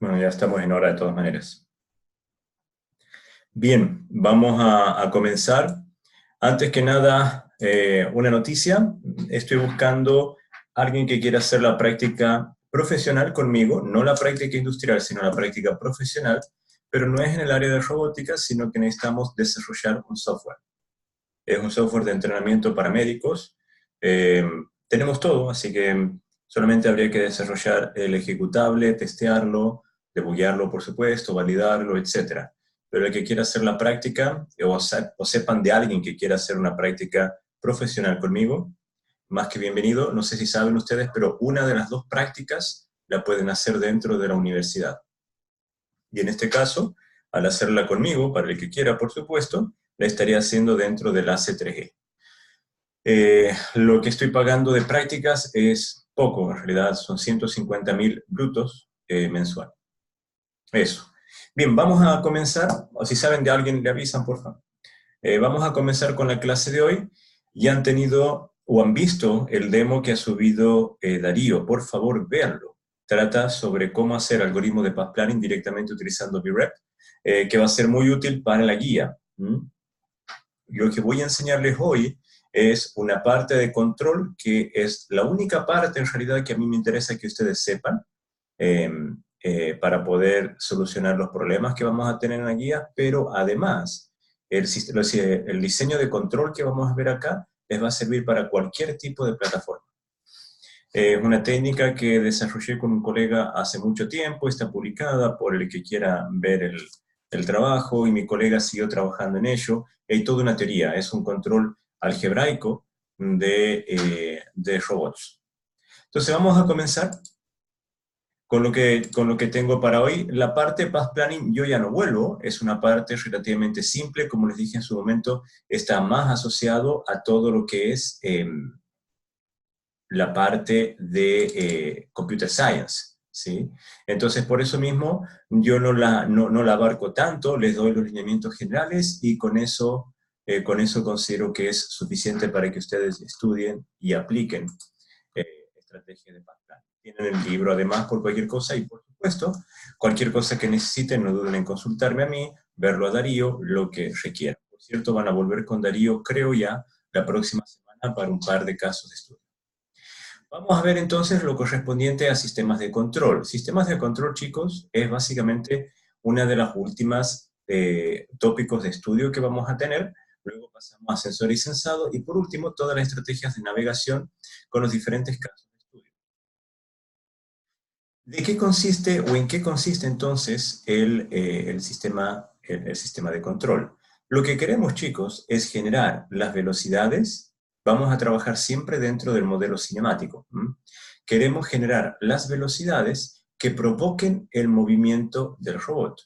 Bueno, ya estamos en hora de todas maneras. Bien, vamos a comenzar. Antes que nada, una noticia. Estoy buscando a alguien que quiera hacer la práctica profesional conmigo, no la práctica industrial, sino la práctica profesional, pero no es en el área de robótica, sino que necesitamos desarrollar un software. Es un software de entrenamiento para médicos. Eh, Tenemos todo, así que solamente habría que desarrollar el ejecutable, testearlo, debuguearlo, por supuesto, validarlo, etcétera. Pero el que quiera hacer la práctica, o sepan de alguien que quiera hacer una práctica profesional conmigo, más que bienvenido. No sé si saben ustedes, pero una de las dos prácticas la pueden hacer dentro de la universidad. Y en este caso, al hacerla conmigo, para el que quiera, por supuesto, la estaría haciendo dentro del AC3G. Lo que estoy pagando de prácticas es poco, en realidad son 150.000 brutos mensual. Eso. Bien, vamos a comenzar, o si saben de alguien le avisan, por favor. Vamos a comenzar con la clase de hoy. Ya han tenido o han visto el demo que ha subido Darío. Por favor, véanlo. Trata sobre cómo hacer algoritmo de path planning directamente utilizando VREP, que va a ser muy útil para la guía. Lo que voy a enseñarles hoy es una parte de control que es la única parte en realidad que a mí me interesa que ustedes sepan eh, para poder solucionar los problemas que vamos a tener en la guía, pero además el diseño de control que vamos a ver acá les va a servir para cualquier tipo de plataforma. Es una técnica que desarrollé con un colega hace mucho tiempo, está publicada por el que quiera ver el trabajo, y mi colega siguió trabajando en ello. Hay toda una teoría, es un control algebraico de robots. Entonces vamos a comenzar con lo que tengo para hoy. La parte Path Planning yo ya no vuelvo, es una parte relativamente simple, como les dije en su momento, está más asociado a todo lo que es la parte de Computer Science, ¿sí? Entonces, por eso mismo, yo no la abarco tanto, les doy los lineamientos generales y con eso considero que es suficiente para que ustedes estudien y apliquen eh, estrategias de path planning. Tienen el libro además por cualquier cosa y, por supuesto, cualquier cosa que necesiten, no duden en consultarme a mí, verlo a Darío, lo que requieran. Por cierto, van a volver con Darío, creo ya, la próxima semana para un par de casos de estudio. Vamos a ver entonces lo correspondiente a sistemas de control. Sistemas de control, chicos, es básicamente una de las últimas tópicos de estudio que vamos a tener. Luego pasamos a sensor y sensado. Y por último, todas las estrategias de navegación con los diferentes casos de estudio. ¿De qué consiste o en qué consiste entonces el sistema de control? Lo que queremos, chicos, es generar las velocidades. Vamos a trabajar siempre dentro del modelo cinemático. Queremos generar las velocidades que provoquen el movimiento del robot.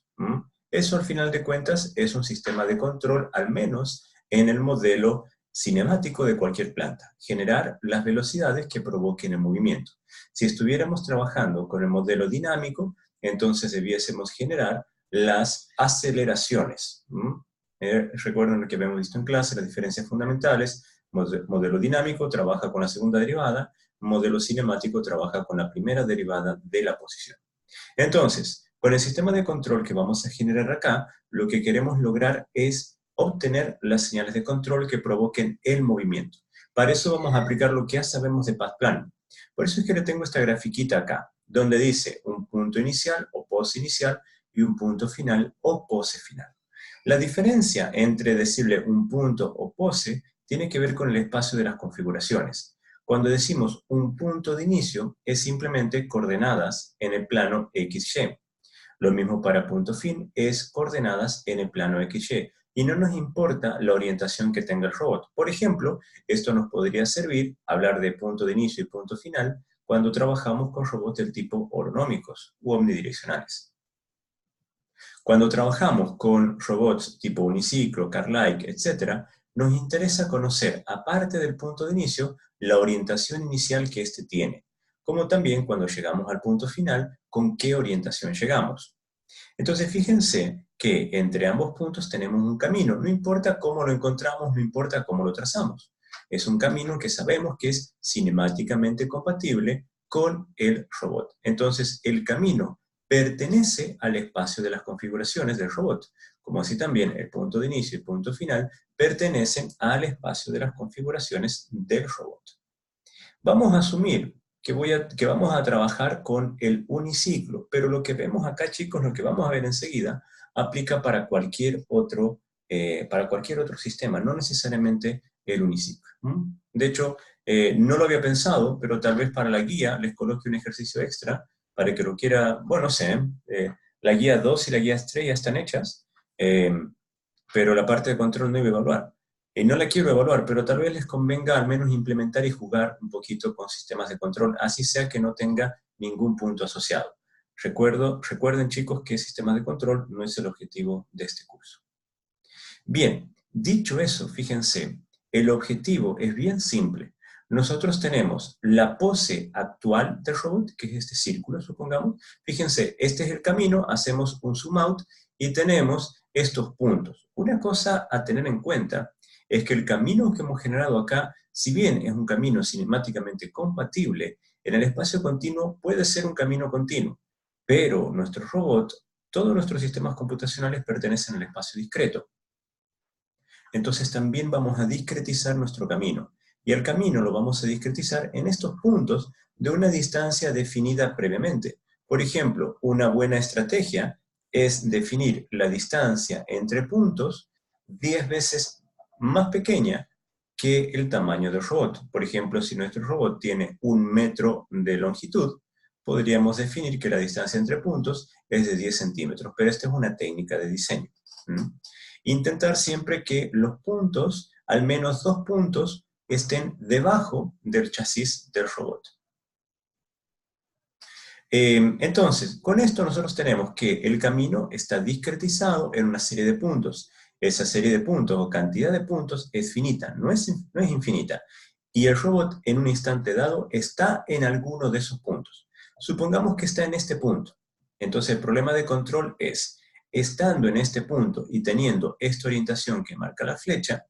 Eso, al final de cuentas, es un sistema de control, al menos en el modelo cinemático de cualquier planta. Generar las velocidades que provoquen el movimiento. Si estuviéramos trabajando con el modelo dinámico, entonces debiésemos generar las aceleraciones. Recuerden lo que habíamos visto en clase, las diferencias fundamentales. Modelo dinámico trabaja con la segunda derivada, modelo cinemático trabaja con la primera derivada de la posición. Entonces, con el sistema de control que vamos a generar acá, lo que queremos lograr es obtener las señales de control que provoquen el movimiento. Para eso vamos a aplicar lo que ya sabemos de path planning. Por eso es que le tengo esta grafiquita acá, donde dice un punto inicial o pose inicial y un punto final o pose final. La diferencia entre decirle un punto o pose tiene que ver con el espacio de las configuraciones. Cuando decimos un punto de inicio, es simplemente coordenadas en el plano XY. Lo mismo para punto fin, es coordenadas en el plano XY. Y no nos importa la orientación que tenga el robot. Por ejemplo, esto nos podría servir, hablar de punto de inicio y punto final, cuando trabajamos con robots del tipo orgonómicos u omnidireccionales. Cuando trabajamos con robots tipo uniciclo, car-like, etc., nos interesa conocer, aparte del punto de inicio, la orientación inicial que éste tiene, como también cuando llegamos al punto final, con qué orientación llegamos. Entonces, fíjense que entre ambos puntos tenemos un camino, no importa cómo lo encontramos, no importa cómo lo trazamos. Es un camino que sabemos que es cinemáticamente compatible con el robot. Entonces, el camino pertenece al espacio de las configuraciones del robot, como así también el punto de inicio y punto final pertenecen al espacio de las configuraciones del robot. Vamos a asumir que vamos a trabajar con el uniciclo, pero lo que vemos acá, chicos, lo que vamos a ver enseguida, aplica para cualquier otro sistema, no necesariamente el uniciclo. De hecho, no lo había pensado, pero tal vez para la guía les coloque un ejercicio extra para que lo quiera, bueno, no sé, la guía 2 y la guía 3 ya están hechas, eh, pero la parte de control no iba a evaluar. No la quiero evaluar, pero tal vez les convenga al menos implementar y jugar un poquito con sistemas de control, así sea que no tenga ningún punto asociado. Recuerden, chicos, que sistemas de control no es el objetivo de este curso. Bien, dicho eso, fíjense, el objetivo es bien simple. Nosotros tenemos la pose actual del robot, que es este círculo, supongamos. Fíjense, este es el camino, hacemos un zoom out y tenemos estos puntos. Una cosa a tener en cuenta es que el camino que hemos generado acá, si bien es un camino cinemáticamente compatible, en el espacio continuo puede ser un camino continuo, pero nuestro robot, todos nuestros sistemas computacionales pertenecen al espacio discreto. Entonces también vamos a discretizar nuestro camino. Y el camino lo vamos a discretizar en estos puntos de una distancia definida previamente. Por ejemplo, una buena estrategia es definir la distancia entre puntos 10 veces más pequeña que el tamaño del robot. Por ejemplo, si nuestro robot tiene 1 metro de longitud, podríamos definir que la distancia entre puntos es de 10 centímetros, pero esta es una técnica de diseño. Intentar siempre que los puntos, al menos 2 puntos, estén debajo del chasis del robot. Entonces, con esto nosotros tenemos que el camino está discretizado en una serie de puntos. Esa serie de puntos o cantidad de puntos es finita, no es infinita. Y el robot en un instante dado está en alguno de esos puntos. Supongamos que está en este punto. Entonces el problema de control es, estando en este punto y teniendo esta orientación que marca la flecha,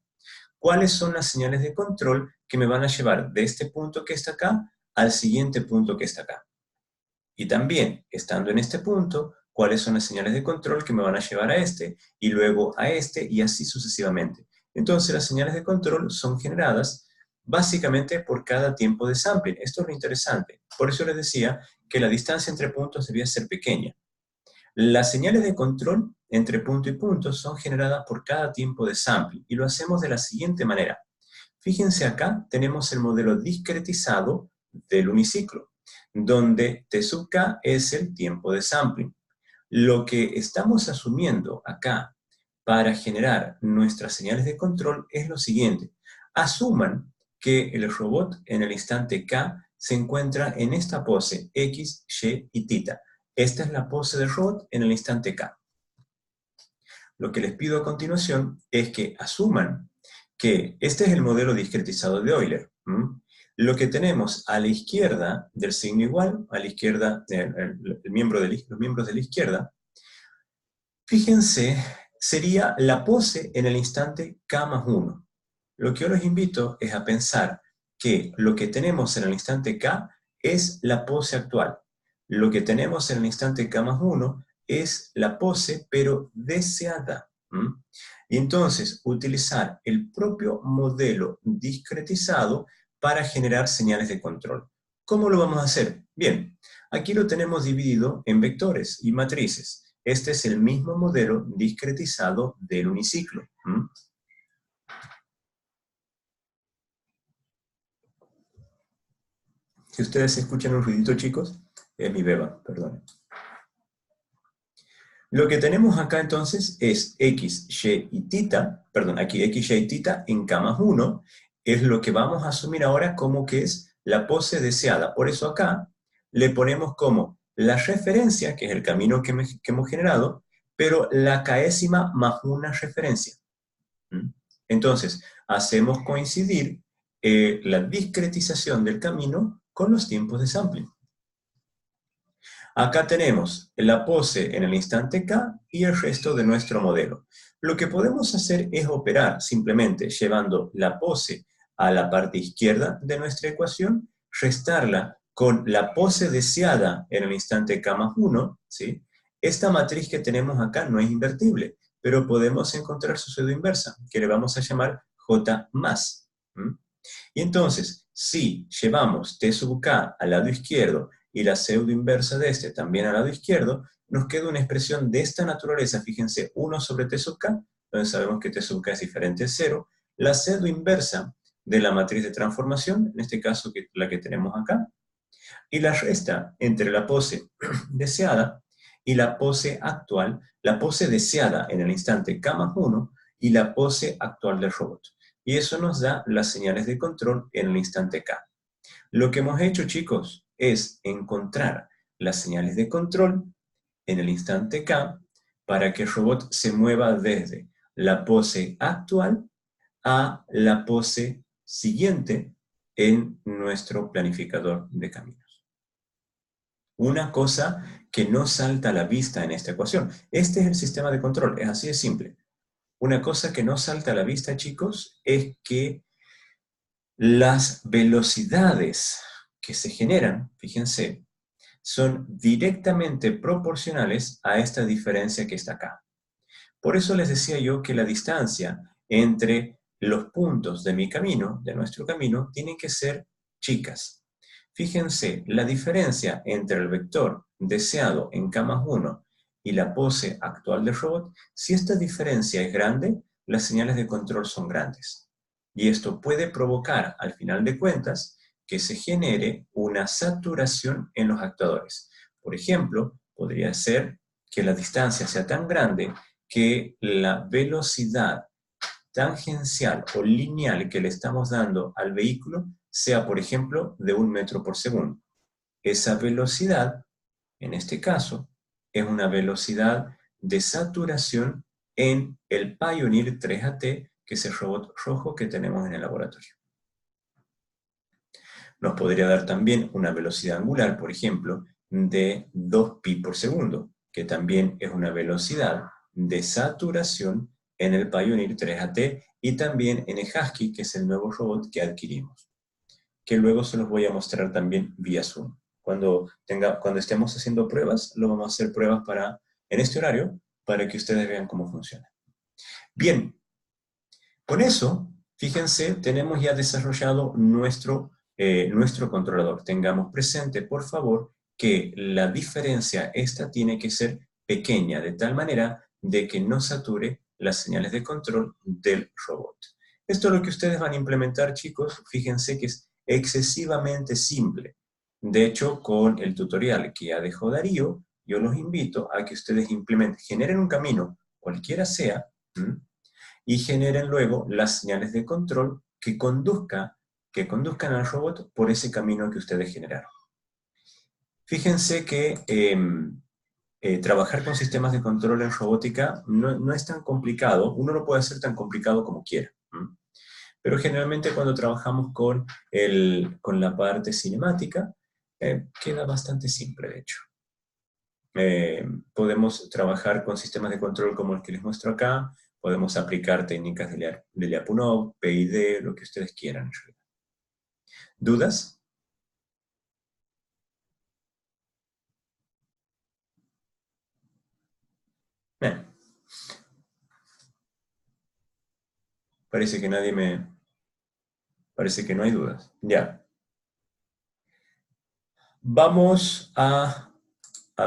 ¿cuáles son las señales de control que me van a llevar de este punto que está acá al siguiente punto que está acá? Y también, estando en este punto, cuáles son las señales de control que me van a llevar a este, y luego a este, y así sucesivamente. Entonces, las señales de control son generadas básicamente por cada tiempo de sampling. Esto es lo interesante. Por eso les decía que la distancia entre puntos debía ser pequeña. Las señales de control entre punto y punto son generadas por cada tiempo de sampling, y lo hacemos de la siguiente manera. Fíjense acá, tenemos el modelo discretizado del uniciclo, donde T sub K es el tiempo de sampling. Lo que estamos asumiendo acá para generar nuestras señales de control es lo siguiente. Asuman que el robot en el instante K se encuentra en esta pose X, Y y θ. Esta es la pose del robot en el instante K. Lo que les pido a continuación es que asuman que este es el modelo discretizado de Euler. Lo que tenemos a la izquierda del signo igual, a la izquierda, los miembros de la izquierda, fíjense, sería la pose en el instante K más 1. Lo que yo les invito es a pensar que lo que tenemos en el instante K es la pose actual. Lo que tenemos en el instante K más 1 es la pose, pero deseada. Y entonces, utilizar el propio modelo discretizado para generar señales de control. ¿Cómo lo vamos a hacer? Bien, aquí lo tenemos dividido en vectores y matrices. Este es el mismo modelo discretizado del uniciclo. Si ustedes escuchan un ruidito, chicos, es mi beba, perdón. Lo que tenemos acá entonces es X, Y y θ, perdón, aquí X, Y y θ en K más 1, es lo que vamos a asumir ahora como que es la pose deseada. Por eso acá le ponemos como la referencia, que es el camino que hemos generado, pero la késima más una referencia. Entonces, hacemos coincidir la discretización del camino con los tiempos de sampling. Acá tenemos la pose en el instante K y el resto de nuestro modelo. Lo que podemos hacer es operar simplemente llevando la pose a la parte izquierda de nuestra ecuación, restarla con la pose deseada en el instante k más 1, ¿sí? Esta matriz que tenemos acá no es invertible, pero podemos encontrar su pseudo inversa, que le vamos a llamar J más. Y entonces, si llevamos t sub k al lado izquierdo y la pseudo inversa de este también al lado izquierdo, nos queda una expresión de esta naturaleza, fíjense, 1 sobre t sub k, donde sabemos que t sub k es diferente de 0, la pseudo inversa de la matriz de transformación, en este caso la que tenemos acá, y la resta entre la pose deseada y la pose actual, la pose deseada en el instante k más 1 y la pose actual del robot. Y eso nos da las señales de control en el instante k. Lo que hemos hecho, chicos, es encontrar las señales de control en el instante k para que el robot se mueva desde la pose actual a la pose siguiente en nuestro planificador de caminos. Una cosa que no salta a la vista en esta ecuación. Este es el sistema de control, es así de simple. Una cosa que no salta a la vista, chicos, es que las velocidades que se generan, fíjense, son directamente proporcionales a esta diferencia que está acá. Por eso les decía yo que la distancia entre los puntos de mi camino, de nuestro camino, tienen que ser chicas. Fíjense, la diferencia entre el vector deseado en k más 1 y la pose actual del robot, si esta diferencia es grande, las señales de control son grandes. Y esto puede provocar, al final de cuentas, que se genere una saturación en los actuadores. Por ejemplo, podría ser que la distancia sea tan grande que la velocidad tangencial o lineal que le estamos dando al vehículo sea, por ejemplo, de 1 metro por segundo. Esa velocidad, en este caso, es una velocidad de saturación en el Pioneer 3AT, que es el robot rojo que tenemos en el laboratorio. Nos podría dar también una velocidad angular, por ejemplo, de 2 pi por segundo, que también es una velocidad de saturación en el Pioneer 3AT y también en el Husky, que es el nuevo robot que adquirimos, que luego se los voy a mostrar también vía Zoom. Cuando estemos haciendo pruebas, lo vamos a hacer pruebas en este horario para que ustedes vean cómo funciona. Bien, con eso, fíjense, tenemos ya desarrollado nuestro controlador. Tengamos presente, por favor, que la diferencia esta tiene que ser pequeña, de tal manera de que no sature las señales de control del robot. Esto es lo que ustedes van a implementar, chicos. Fíjense que es excesivamente simple. De hecho, con el tutorial que ya dejó Darío, yo los invito a que ustedes implementen, generen un camino, cualquiera sea, y generen luego las señales de control que conduzcan al robot por ese camino que ustedes generaron. Fíjense que trabajar con sistemas de control en robótica no es tan complicado, uno lo puede hacer tan complicado como quiera. Pero generalmente cuando trabajamos con la parte cinemática, queda bastante simple, de hecho. Podemos trabajar con sistemas de control como el que les muestro acá, podemos aplicar técnicas de Lyapunov, PID, lo que ustedes quieran. ¿Dudas? Bien. Parece que Parece que no hay dudas. Ya. Vamos a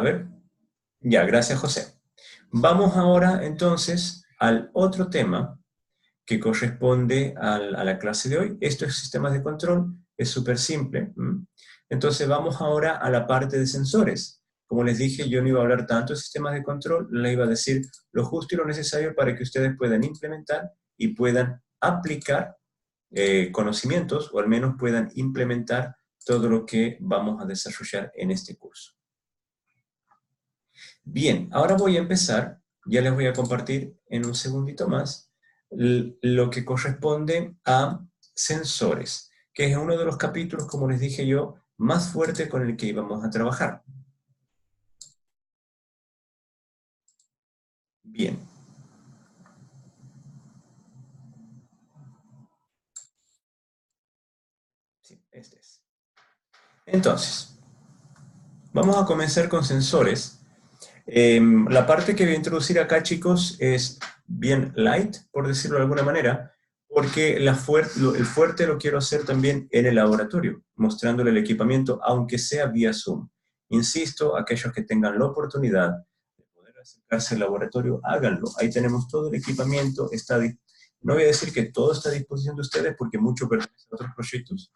ver. Ya, gracias, José. Vamos ahora, entonces, al otro tema que corresponde a la clase de hoy. Esto es sistemas de control, es súper simple. Entonces vamos ahora a la parte de sensores. Como les dije, yo no iba a hablar tanto de sistemas de control, le iba a decir lo justo y lo necesario para que ustedes puedan implementar y puedan aplicar conocimientos, o al menos puedan implementar todo lo que vamos a desarrollar en este curso. Bien, ahora voy a empezar, ya les voy a compartir en un segundito más, lo que corresponde a sensores, que es uno de los capítulos, como les dije yo, más fuerte con el que íbamos a trabajar. Bien. Sí, este es. Entonces, vamos a comenzar con sensores. La parte que voy a introducir acá, chicos, es bien light, por decirlo de alguna manera, porque el fuerte lo quiero hacer también en el laboratorio, mostrándole el equipamiento, aunque sea vía Zoom. Insisto, aquellos que tengan la oportunidad de poder acercarse al laboratorio, háganlo. Ahí tenemos todo el equipamiento, no voy a decir que todo está a disposición de ustedes, porque mucho pertenece a otros proyectos,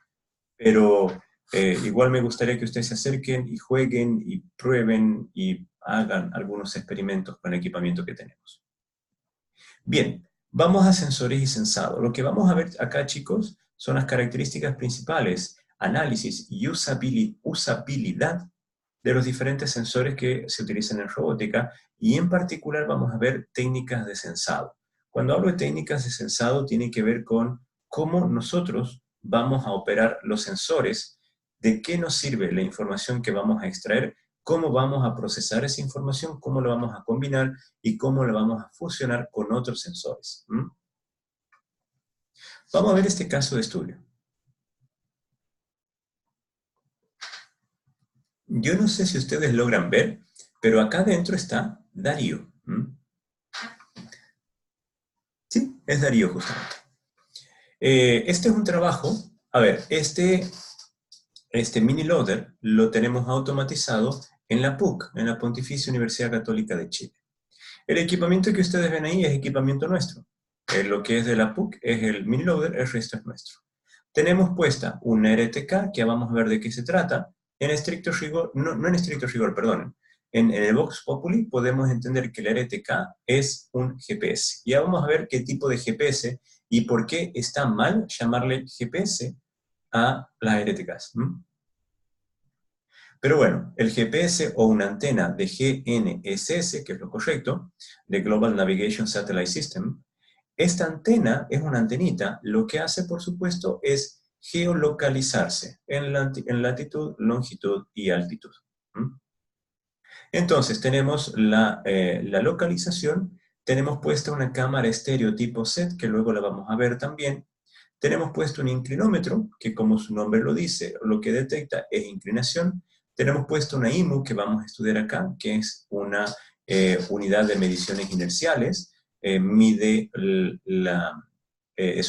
pero igual me gustaría que ustedes se acerquen y jueguen y prueben y hagan algunos experimentos con el equipamiento que tenemos. Bien, vamos a sensores y sensado. Lo que vamos a ver acá, chicos, son las características principales, análisis y usabilidad de los diferentes sensores que se utilizan en robótica, y en particular vamos a ver técnicas de sensado. Cuando hablo de técnicas de sensado, tiene que ver con cómo nosotros vamos a operar los sensores, de qué nos sirve la información que vamos a extraer, cómo vamos a procesar esa información, cómo la vamos a combinar y cómo la vamos a fusionar con otros sensores. Vamos a ver este caso de estudio. Yo no sé si ustedes logran ver, pero acá dentro está Darío. Sí, es Darío justamente. Este es un trabajo, a ver, este mini loader lo tenemos automatizado en la PUC, en la Pontificia Universidad Católica de Chile. El equipamiento que ustedes ven ahí es equipamiento nuestro. Lo que es de la PUC es el mini loader, el resto es nuestro. Tenemos puesta una RTK, que vamos a ver de qué se trata. En estricto rigor, no en estricto rigor, perdonen. En el Vox Populi podemos entender que la RTK es un GPS. Ya vamos a ver qué tipo de GPS y por qué está mal llamarle GPS a las RTKs. Pero bueno, el GPS o una antena de GNSS, que es lo correcto, de Global Navigation Satellite System, esta antena es una antenita, lo que hace, por supuesto, es geolocalizarse en latitud, longitud y altitud. Entonces, tenemos la localización, tenemos puesta una cámara estéreo tipo SET, que luego la vamos a ver también. Tenemos puesto un inclinómetro, que como su nombre lo dice, lo que detecta es inclinación. Tenemos puesto una IMU, que vamos a estudiar acá, que es una unidad de mediciones inerciales. Es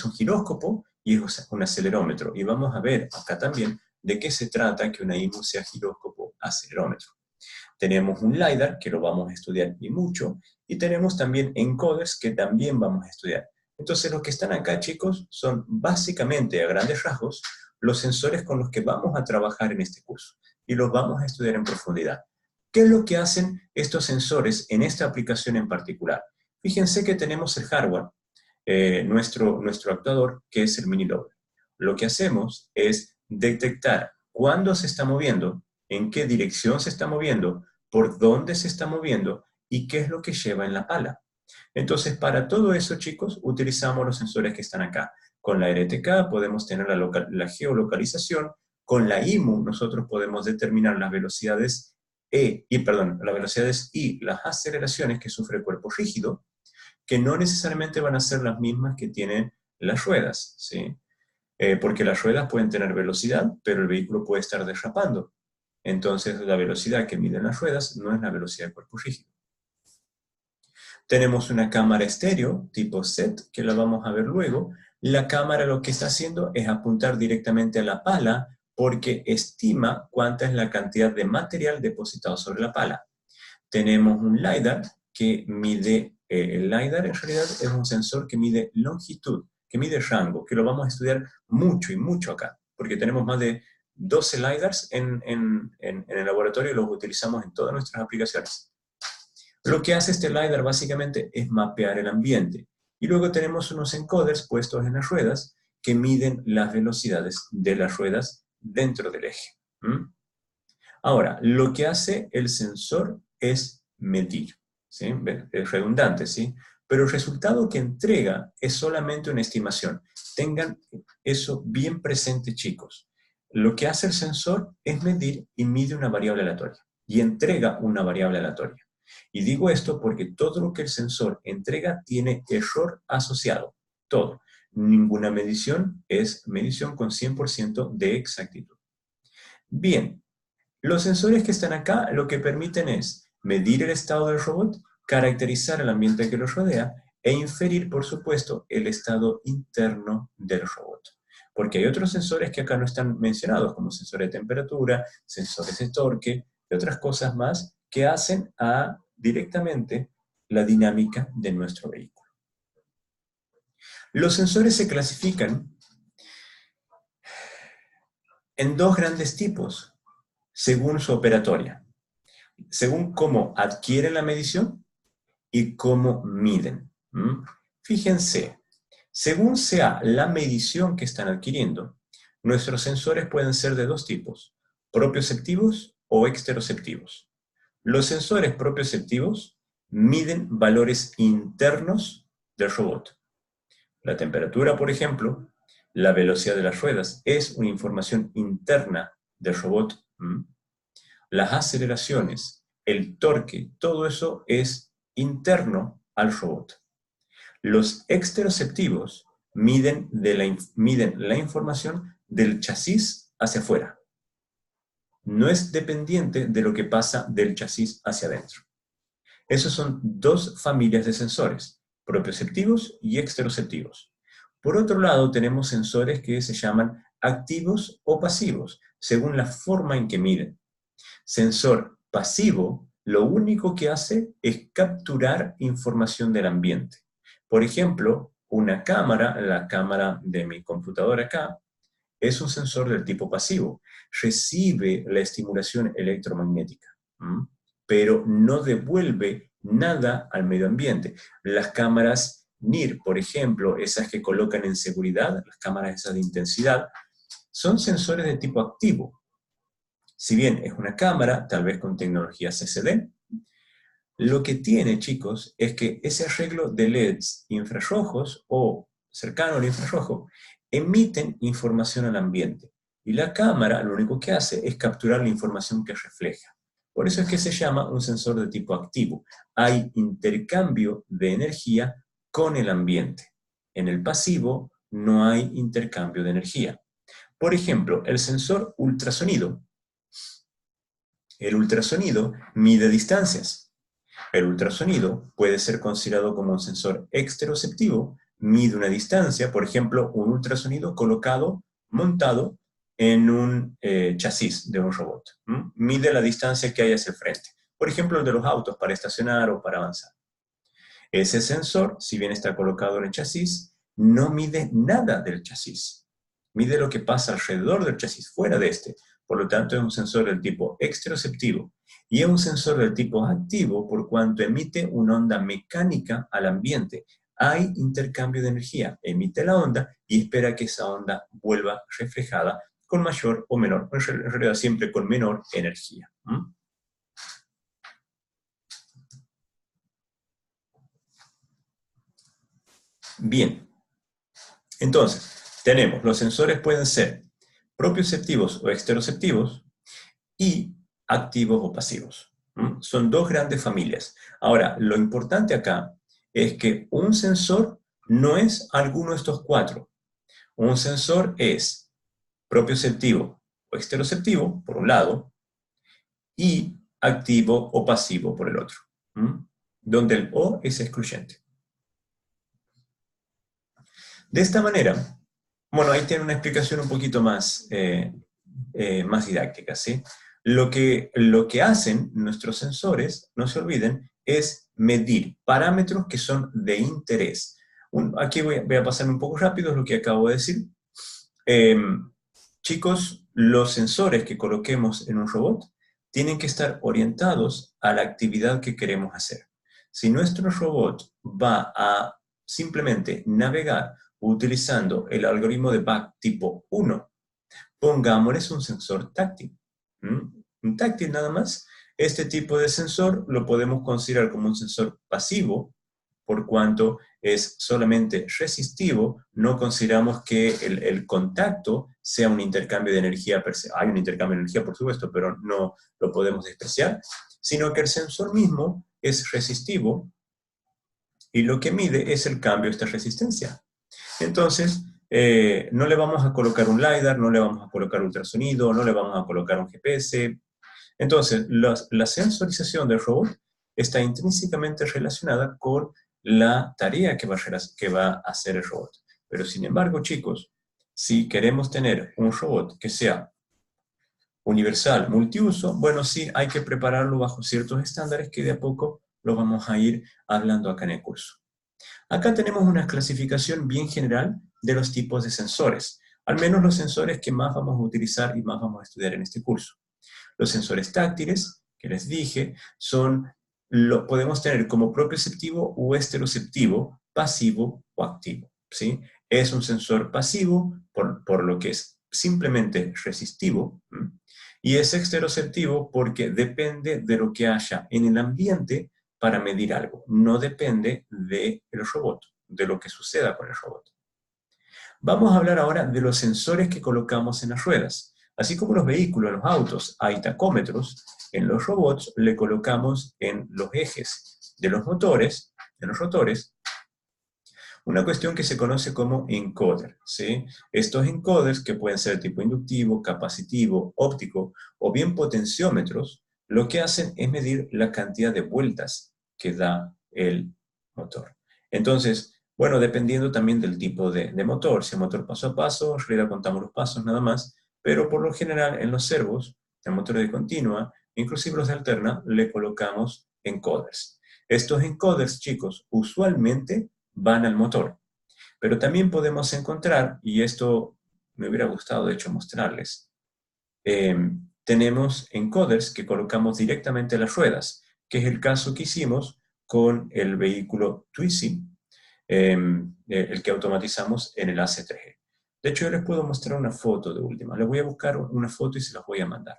un giróscopo y es un acelerómetro. Y vamos a ver acá también de qué se trata que una IMU sea giróscopo acelerómetro. Tenemos un LiDAR, que lo vamos a estudiar y mucho, y tenemos también encoders, que también vamos a estudiar. Entonces, los que están acá, chicos, son básicamente, a grandes rasgos, los sensores con los que vamos a trabajar en este curso, y los vamos a estudiar en profundidad. ¿Qué es lo que hacen estos sensores en esta aplicación en particular? Fíjense que tenemos el hardware, nuestro actuador, que es el mini loader. Lo que hacemos es detectar cuándo se está moviendo, en qué dirección se está moviendo, por dónde se está moviendo y qué es lo que lleva en la pala. Entonces, para todo eso, chicos, utilizamos los sensores que están acá. Con la RTK podemos tener la geolocalización. Con la IMU nosotros podemos determinar las velocidades las velocidades y las aceleraciones que sufre el cuerpo rígido, que no necesariamente van a ser las mismas que tienen las ruedas, ¿sí? Porque las ruedas pueden tener velocidad, pero el vehículo puede estar derrapando. Entonces, la velocidad que miden las ruedas no es la velocidad del cuerpo rígido. Tenemos una cámara estéreo tipo SET, que la vamos a ver luego. La cámara lo que está haciendo es apuntar directamente a la pala, porque estima cuánta es la cantidad de material depositado sobre la pala. Tenemos un LiDAR que mide, el LiDAR en realidad es un sensor que mide longitud, que mide rango, que lo vamos a estudiar mucho y mucho acá, porque tenemos más de 12 LiDARs en el laboratorio y los utilizamos en todas nuestras aplicaciones. Lo que hace este LiDAR básicamente es mapear el ambiente. Y luego tenemos unos encoders puestos en las ruedas que miden las velocidades de las ruedas dentro del eje. Ahora, lo que hace el sensor es medir, ¿sí? Es redundante, ¿sí? Pero el resultado que entrega es solamente una estimación. Tengan eso bien presente, chicos. Lo que hace el sensor es medir y mide una variable aleatoria y entrega una variable aleatoria. Y digo esto porque todo lo que el sensor entrega tiene error asociado. Todo. Ninguna medición es medición con 100% de exactitud. Bien, los sensores que están acá lo que permiten es medir el estado del robot, caracterizar el ambiente que lo rodea e inferir, por supuesto, el estado interno del robot. Porque hay otros sensores que acá no están mencionados, como sensores de temperatura, sensores de torque y otras cosas más que hacen directamente la dinámica de nuestro vehículo. Los sensores se clasifican en dos grandes tipos, según su operatoria, según cómo adquieren la medición y cómo miden. Fíjense, según sea la medición que están adquiriendo, nuestros sensores pueden ser de dos tipos, propioceptivos o exteroceptivos. Los sensores propioceptivos miden valores internos del robot. La temperatura, por ejemplo, la velocidad de las ruedas es una información interna del robot. Las aceleraciones, el torque, todo eso es interno al robot. Los exteroceptivos miden la información del chasis hacia afuera. No es dependiente de lo que pasa del chasis hacia adentro. Esas son dos familias de sensores, propioceptivos y exteroceptivos. Por otro lado, tenemos sensores que se llaman activos o pasivos, según la forma en que miden. Sensor pasivo, lo único que hace es capturar información del ambiente. Por ejemplo, una cámara, la cámara de mi computadora acá, es un sensor del tipo pasivo. Recibe la estimulación electromagnética, pero no devuelve nada al medio ambiente. Las cámaras NIR, por ejemplo, esas que colocan en seguridad, las cámaras esas de intensidad, son sensores de tipo activo. Si bien es una cámara, tal vez con tecnología CCD, lo que tiene, chicos, es que ese arreglo de LEDs infrarrojos o cercano al infrarrojo emiten información al ambiente. Y la cámara lo único que hace es capturar la información que refleja. Por eso es que se llama un sensor de tipo activo. Hay intercambio de energía con el ambiente. En el pasivo no hay intercambio de energía. Por ejemplo, el sensor ultrasonido. El ultrasonido mide distancias. El ultrasonido puede ser considerado como un sensor exteroceptivo, mide una distancia, por ejemplo, un ultrasonido montado en un chasis de un robot. Mide la distancia que hay hacia el frente. Por ejemplo, el de los autos para estacionar o para avanzar. Ese sensor, si bien está colocado en el chasis, no mide nada del chasis. Mide lo que pasa alrededor del chasis, fuera de este. Por lo tanto, es un sensor del tipo exteroceptivo. Y es un sensor del tipo activo por cuanto emite una onda mecánica al ambiente. Hay intercambio de energía. Emite la onda y espera que esa onda vuelva reflejada con mayor o menor, en realidad siempre con menor energía. Bien, entonces, tenemos los sensores pueden ser propioceptivos o exteroceptivos y activos o pasivos. Son dos grandes familias. Ahora, lo importante acá es que un sensor no es alguno de estos cuatro. Un sensor es propioceptivo o exteroceptivo, por un lado, y activo o pasivo por el otro, donde el O es excluyente. De esta manera, bueno, ahí tiene una explicación un poquito más, más didáctica, ¿sí? Lo que hacen nuestros sensores, no se olviden, es medir parámetros que son de interés. Aquí voy a pasarme un poco rápido, es lo que acabo de decir. Chicos, los sensores que coloquemos en un robot tienen que estar orientados a la actividad que queremos hacer. Si nuestro robot va a simplemente navegar utilizando el algoritmo de BAC tipo 1, pongámosles un sensor táctil. Un táctil nada más. Este tipo de sensor lo podemos considerar como un sensor pasivo, por cuanto es solamente resistivo, no consideramos que el contacto sea un intercambio de energía per se. Hay un intercambio de energía, por supuesto, pero no lo podemos despreciar, sino que el sensor mismo es resistivo y lo que mide es el cambio de esta resistencia. Entonces, No le vamos a colocar un LiDAR, no le vamos a colocar ultrasonido, no le vamos a colocar un GPS. Entonces, la sensorización del robot está intrínsecamente relacionada con la tarea que va a hacer el robot. Pero sin embargo, chicos, si queremos tener un robot que sea universal, multiuso, bueno, sí, hay que prepararlo bajo ciertos estándares que de a poco lo vamos a ir hablando acá en el curso. Acá tenemos una clasificación bien general de los tipos de sensores, al menos los sensores que más vamos a utilizar y más vamos a estudiar en este curso. Los sensores táctiles, que les dije, lo podemos tener como propioceptivo o esteroceptivo, pasivo o activo, ¿sí? Es un sensor pasivo, por lo que es simplemente resistivo, y es esteroceptivo porque depende de lo que haya en el ambiente para medir algo, no depende del robot, de lo que suceda con el robot. Vamos a hablar ahora de los sensores que colocamos en las ruedas. Así como los vehículos, los autos, hay tacómetros, en los robots le colocamos en los ejes de los motores, de los rotores, una cuestión que se conoce como encoder, ¿sí? Estos encoders, que pueden ser tipo inductivo, capacitivo, óptico o bien potenciómetros, lo que hacen es medir la cantidad de vueltas que da el motor. Entonces, bueno, dependiendo también del tipo de motor, si es motor paso a paso, en realidad contamos los pasos nada más, pero por lo general en los servos, en motores de continua, inclusive los de alterna, le colocamos encoders. Estos encoders, chicos, usualmente van al motor. Pero también podemos encontrar, y esto me hubiera gustado de hecho mostrarles, tenemos encoders que colocamos directamente en las ruedas, que es el caso que hicimos con el vehículo Twizy, el que automatizamos en el AC3G. De hecho, yo les puedo mostrar una foto de última. Les voy a buscar una foto y se las voy a mandar.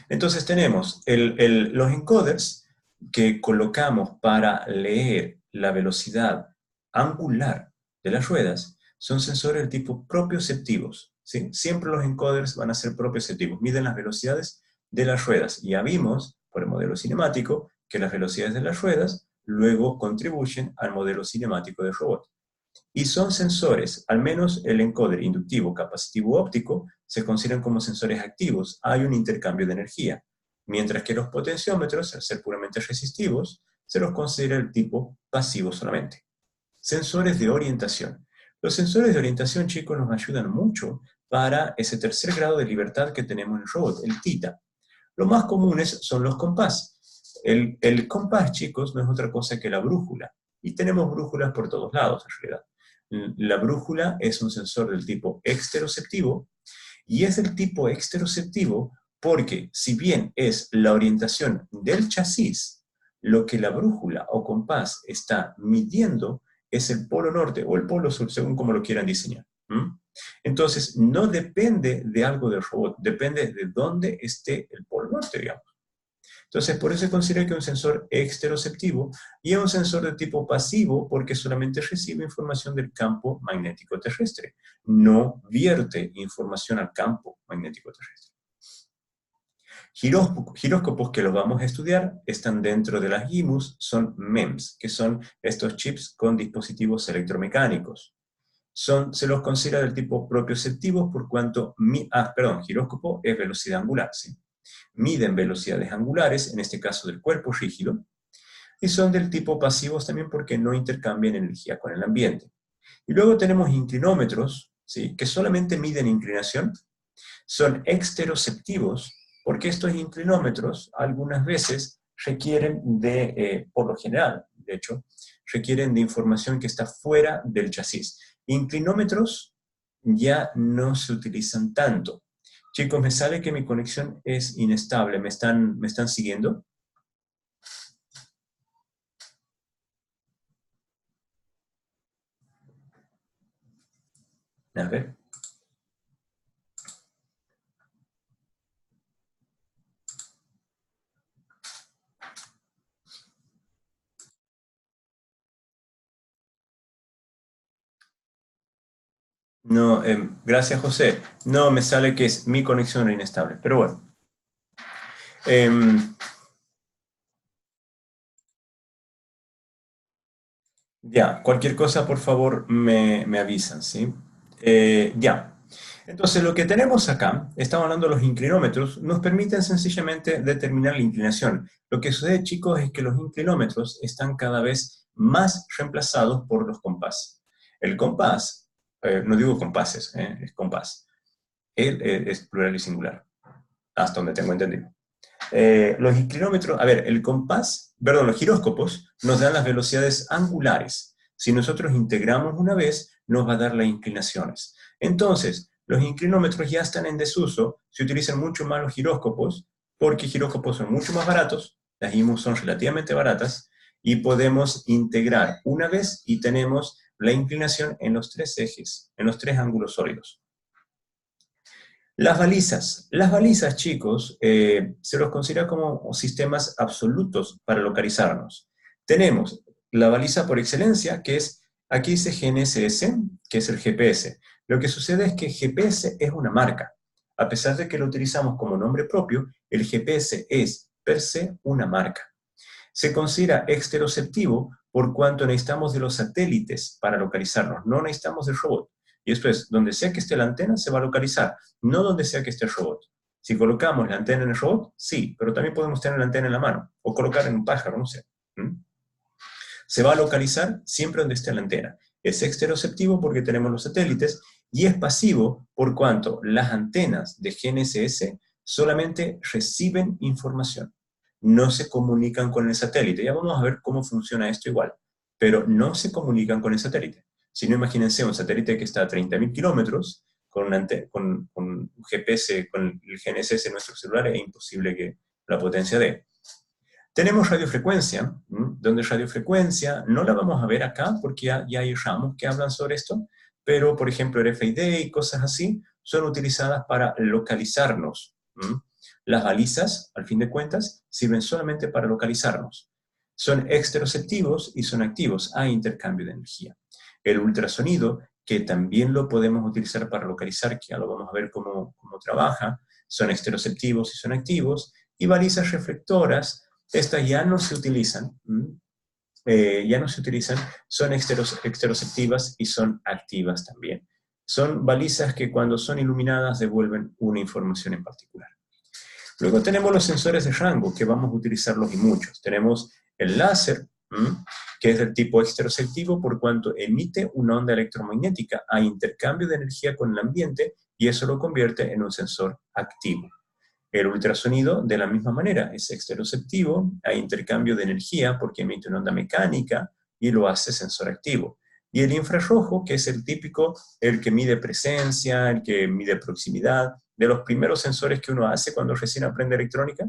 Entonces tenemos los encoders que colocamos para leer la velocidad angular de las ruedas, son sensores del tipo propioceptivos, ¿sí? Siempre los encoders van a ser propioceptivos, miden las velocidades de las ruedas. Ya vimos, por el modelo cinemático, que las velocidades de las ruedas luego contribuyen al modelo cinemático del robot. Y son sensores, al menos el encoder inductivo, capacitivo óptico, se consideran como sensores activos. Hay un intercambio de energía. Mientras que los potenciómetros, al ser puramente resistivos, se los considera el tipo pasivo solamente. Sensores de orientación. Los sensores de orientación, chicos, nos ayudan mucho para ese tercer grado de libertad que tenemos en el robot, el TITA. Los más comunes son los compás. El compás, chicos, no es otra cosa que la brújula. Y tenemos brújulas por todos lados, en realidad. La brújula es un sensor del tipo exteroceptivo, y es del tipo exteroceptivo porque, si bien es la orientación del chasis, lo que la brújula o compás está midiendo es el polo norte o el polo sur, según como lo quieran diseñar. Entonces, no depende de algo del robot, depende de dónde esté el polo norte, digamos. Entonces, por eso se considera que es un sensor exteroceptivo y es un sensor de tipo pasivo porque solamente recibe información del campo magnético terrestre, no vierte información al campo magnético terrestre. Giróscopos que los vamos a estudiar están dentro de las GIMUS, son MEMS, que son estos chips con dispositivos electromecánicos. Se los considera del tipo propioceptivos por cuanto, giróscopo es velocidad angular, ¿sí? Miden velocidades angulares, en este caso del cuerpo rígido, y son del tipo pasivos también porque no intercambian energía con el ambiente. Y luego tenemos inclinómetros, ¿sí? Que solamente miden inclinación, son exteroceptivos porque estos inclinómetros algunas veces requieren por lo general, de hecho, requieren de información que está fuera del chasis. Inclinómetros ya no se utilizan tanto. Chicos, me sale que mi conexión es inestable. ¿Me están siguiendo? A ver. No, gracias José. No, me sale que es mi conexión inestable. Pero bueno. Em, Ya, cualquier cosa, por favor, me avisan, ¿sí? Ya. Entonces, lo que tenemos acá, estamos hablando de los inclinómetros, nos permiten sencillamente determinar la inclinación. Lo que sucede, chicos, es que los inclinómetros están cada vez más reemplazados por los compás. El compás, no digo compases, es compás. Él es plural y singular, hasta donde tengo entendido. Los inclinómetros, a ver, el compás, perdón, los giróscopos nos dan las velocidades angulares. Si nosotros integramos una vez, nos va a dar las inclinaciones. Entonces, los inclinómetros ya están en desuso, se utilizan mucho más los giróscopos, porque giróscopos son mucho más baratos, las IMU son relativamente baratas, y podemos integrar una vez y tenemos la inclinación en los tres ejes, en los tres ángulos sólidos. Las balizas, chicos, se los considera como sistemas absolutos para localizarnos. Tenemos la baliza por excelencia, que es, aquí dice GNSS, que es el GPS. Lo que sucede es que GPS es una marca. A pesar de que lo utilizamos como nombre propio, el GPS es per se una marca. Se considera exteroceptivo por cuanto necesitamos de los satélites para localizarnos, no necesitamos del robot. Y esto es, donde sea que esté la antena, se va a localizar, no donde sea que esté el robot. Si colocamos la antena en el robot, sí, pero también podemos tener la antena en la mano, o colocar en un pájaro, no sé. ¿Mm? Se va a localizar siempre donde esté la antena. Es exteroceptivo porque tenemos los satélites, y es pasivo por cuanto las antenas de GNSS solamente reciben información, no se comunican con el satélite. Ya vamos a ver cómo funciona esto igual, pero no se comunican con el satélite. Si no, imagínense un satélite que está a 30.000 kilómetros, con un GPS, con el GNSS en nuestro celular, es imposible que la potencia dé. Tenemos radiofrecuencia, donde radiofrecuencia no la vamos a ver acá porque ya hay ramos que hablan sobre esto, pero por ejemplo RFID y cosas así son utilizadas para localizarnos. Las balizas, al fin de cuentas, sirven solamente para localizarnos. Son exteroceptivos y son activos, hay intercambio de energía. El ultrasonido, que también lo podemos utilizar para localizar, que ya lo vamos a ver cómo trabaja, son exteroceptivos y son activos, y balizas reflectoras, estas ya no se utilizan, ya no se utilizan, son exteroceptivas y son activas también. Son balizas que cuando son iluminadas devuelven una información en particular. Luego tenemos los sensores de rango, que vamos a utilizarlos y muchos. Tenemos el láser, que es del tipo exteroceptivo por cuanto emite una onda electromagnética a intercambio de energía con el ambiente y eso lo convierte en un sensor activo. El ultrasonido, de la misma manera, es exteroceptivo, hay intercambio de energía porque emite una onda mecánica y lo hace sensor activo. Y el infrarrojo, que es el típico, el que mide presencia, el que mide proximidad, de los primeros sensores que uno hace cuando recién aprende electrónica,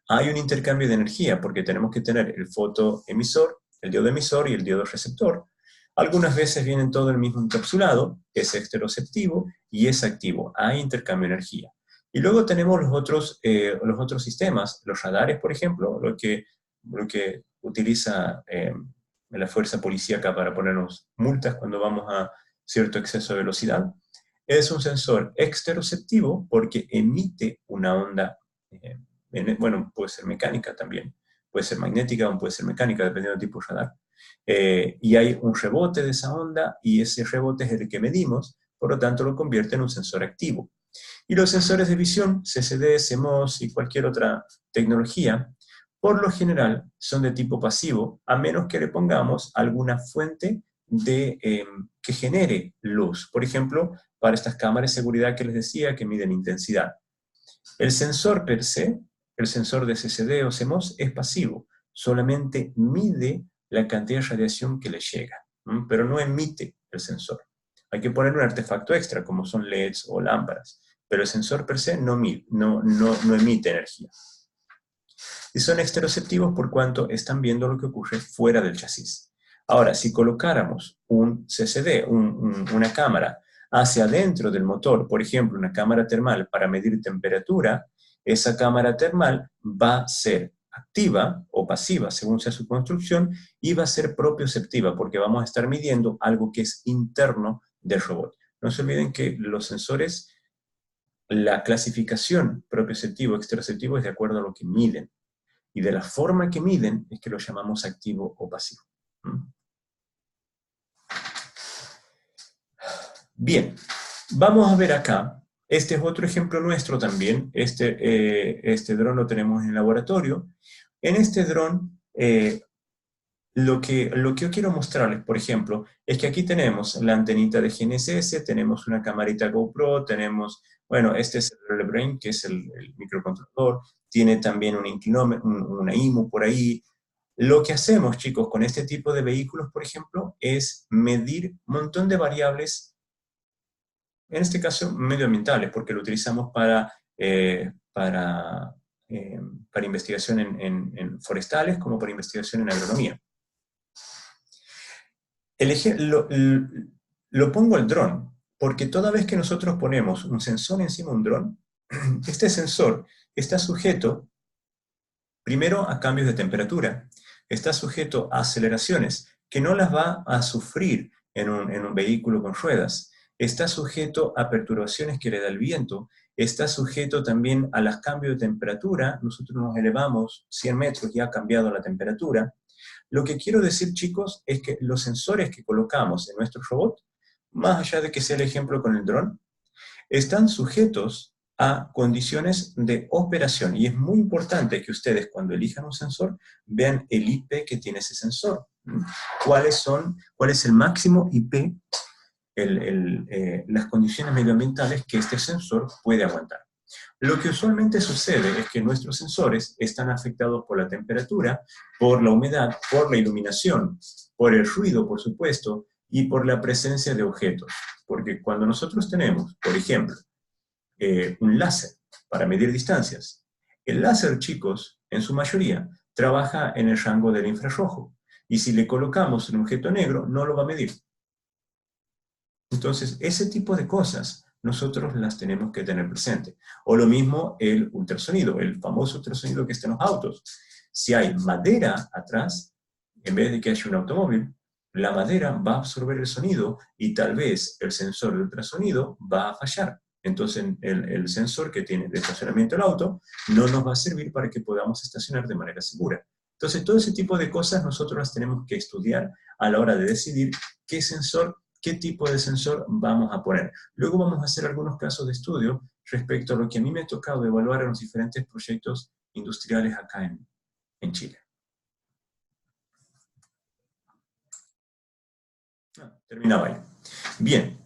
hay un intercambio de energía porque tenemos que tener el fotoemisor, el diodo emisor y el diodo receptor. Algunas veces vienen todo el mismo encapsulado, es exteroceptivo y es activo, hay intercambio de energía. Y luego tenemos los otros sistemas, los radares, por ejemplo, lo que utiliza la fuerza policíaca para ponernos multas cuando vamos a cierto exceso de velocidad. Es un sensor exteroceptivo porque emite una onda, bueno, puede ser mecánica también, puede ser magnética o puede ser mecánica, dependiendo del tipo de radar. Y hay un rebote de esa onda y ese rebote es el que medimos, por lo tanto lo convierte en un sensor activo. Y los sensores de visión, CCD, CMOS y cualquier otra tecnología, por lo general son de tipo pasivo, a menos que le pongamos alguna fuente que genere luz. Por ejemplo, para estas cámaras de seguridad que les decía que miden intensidad. El sensor per se, el sensor de CCD o CMOS, es pasivo, solamente mide la cantidad de radiación que le llega, pero no emite el sensor. Hay que poner un artefacto extra, como son LEDs o lámparas, pero el sensor per se no emite energía. Y son exteroceptivos por cuanto están viendo lo que ocurre fuera del chasis. Ahora, si colocáramos un CCD, una cámara, hacia adentro del motor, por ejemplo, una cámara termal para medir temperatura, esa cámara termal va a ser activa o pasiva, según sea su construcción, y va a ser propioceptiva, porque vamos a estar midiendo algo que es interno del robot. No se olviden que los sensores, la clasificación propioceptivo-exteroceptivo es de acuerdo a lo que miden. Y de la forma que miden es que lo llamamos activo o pasivo. Bien, vamos a ver acá. Este es otro ejemplo nuestro también. Este dron lo tenemos en el laboratorio. En este dron, lo que yo quiero mostrarles, por ejemplo, es que aquí tenemos la antenita de GNSS, tenemos una camarita GoPro, tenemos, bueno, este es el Brain, que es el microcontrolador, tiene también un inclinómetro, una IMU por ahí. Lo que hacemos, chicos, con este tipo de vehículos, por ejemplo, es medir un montón de variables, en este caso medioambientales, porque lo utilizamos para investigación en forestales como para investigación en agronomía. Lo pongo el dron, porque toda vez que nosotros ponemos un sensor encima de un dron, este sensor está sujeto primero a cambios de temperatura, está sujeto a aceleraciones que no las va a sufrir en un vehículo con ruedas, está sujeto a perturbaciones que le da el viento, está sujeto también a los cambios de temperatura, nosotros nos elevamos 100 metros y ha cambiado la temperatura. Lo que quiero decir, chicos, es que los sensores que colocamos en nuestro robot, más allá de que sea el ejemplo con el dron, están sujetos a condiciones de operación. Y es muy importante que ustedes, cuando elijan un sensor, vean el IP que tiene ese sensor. ¿Cuál es el máximo IP, las condiciones medioambientales que este sensor puede aguantar? Lo que usualmente sucede es que nuestros sensores están afectados por la temperatura, por la humedad, por la iluminación, por el ruido, por supuesto, y por la presencia de objetos. Porque cuando nosotros tenemos, por ejemplo, un láser para medir distancias, el láser, chicos, en su mayoría, trabaja en el rango del infrarrojo. Y si le colocamos un objeto negro, no lo va a medir. Entonces, ese tipo de cosas nosotros las tenemos que tener presente. O lo mismo el ultrasonido, el famoso ultrasonido que está en los autos. Si hay madera atrás, en vez de que haya un automóvil, la madera va a absorber el sonido y tal vez el sensor de ultrasonido va a fallar. Entonces, el sensor que tiene de estacionamiento del auto no nos va a servir para que podamos estacionar de manera segura. Entonces, todo ese tipo de cosas nosotros las tenemos que estudiar a la hora de decidir qué tipo de sensor vamos a poner. Luego vamos a hacer algunos casos de estudio respecto a lo que a mí me ha tocado evaluar en los diferentes proyectos industriales acá en Chile. Terminaba ahí. Bien,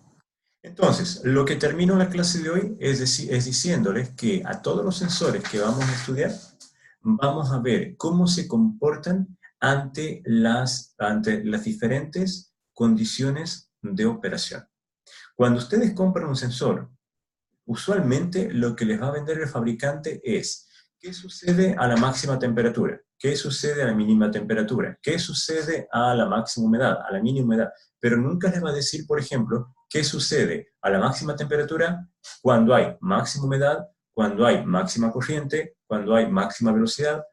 entonces, lo que termino la clase de hoy es diciéndoles que a todos los sensores que vamos a estudiar, vamos a ver cómo se comportan ante las diferentes condiciones de operación. Cuando ustedes compran un sensor, usualmente lo que les va a vender el fabricante es qué sucede a la máxima temperatura, qué sucede a la mínima temperatura, qué sucede a la máxima humedad, a la mínima humedad, pero nunca les va a decir, por ejemplo, qué sucede a la máxima temperatura cuando hay máxima humedad, cuando hay máxima corriente, cuando hay máxima velocidad,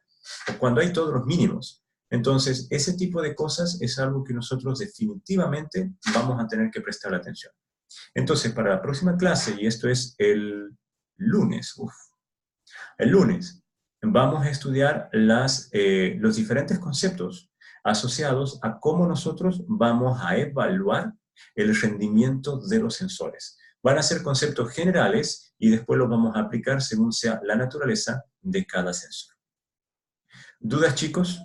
o cuando hay todos los mínimos. Entonces, ese tipo de cosas es algo que nosotros definitivamente vamos a tener que prestar atención. Entonces, para la próxima clase, y esto es el lunes, el lunes, vamos a estudiar los diferentes conceptos asociados a cómo nosotros vamos a evaluar el rendimiento de los sensores. Van a ser conceptos generales y después los vamos a aplicar según sea la naturaleza de cada sensor. ¿Dudas, chicos?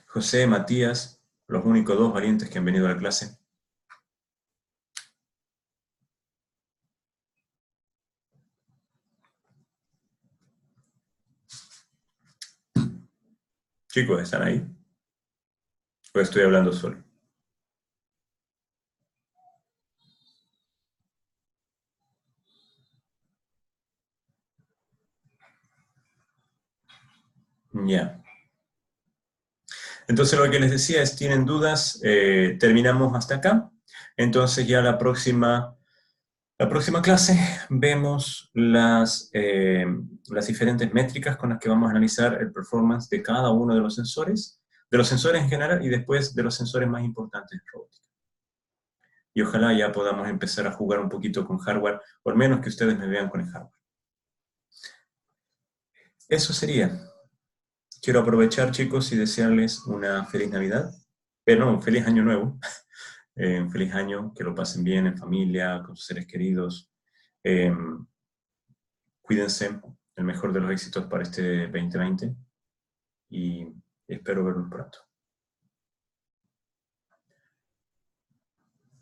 José, Matías, los únicos dos valientes que han venido a la clase. Chicos, ¿están ahí? ¿O estoy hablando solo? Ya. Entonces lo que les decía es, ¿tienen dudas? Terminamos hasta acá. Entonces ya la próxima clase vemos las diferentes métricas con las que vamos a analizar el performance de cada uno de los sensores en general y después de los sensores más importantes de robótica. Y ojalá ya podamos empezar a jugar un poquito con hardware, por menos que ustedes me vean con el hardware. Eso sería. Quiero aprovechar, chicos, y desearles una feliz Navidad. No, un feliz Año Nuevo. Un feliz año, que lo pasen bien en familia, con sus seres queridos. Eh, Cuídense, el mejor de los éxitos para este 2020 y espero verlos pronto.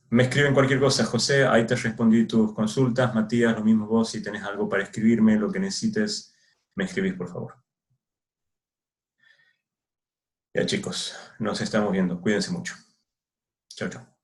Me escriben cualquier cosa, José, ahí te respondí tus consultas. Matías, lo mismo vos, si tenés algo para escribirme, lo que necesites, me escribís, por favor. Ya, chicos, nos estamos viendo. Cuídense mucho. Chao, chao.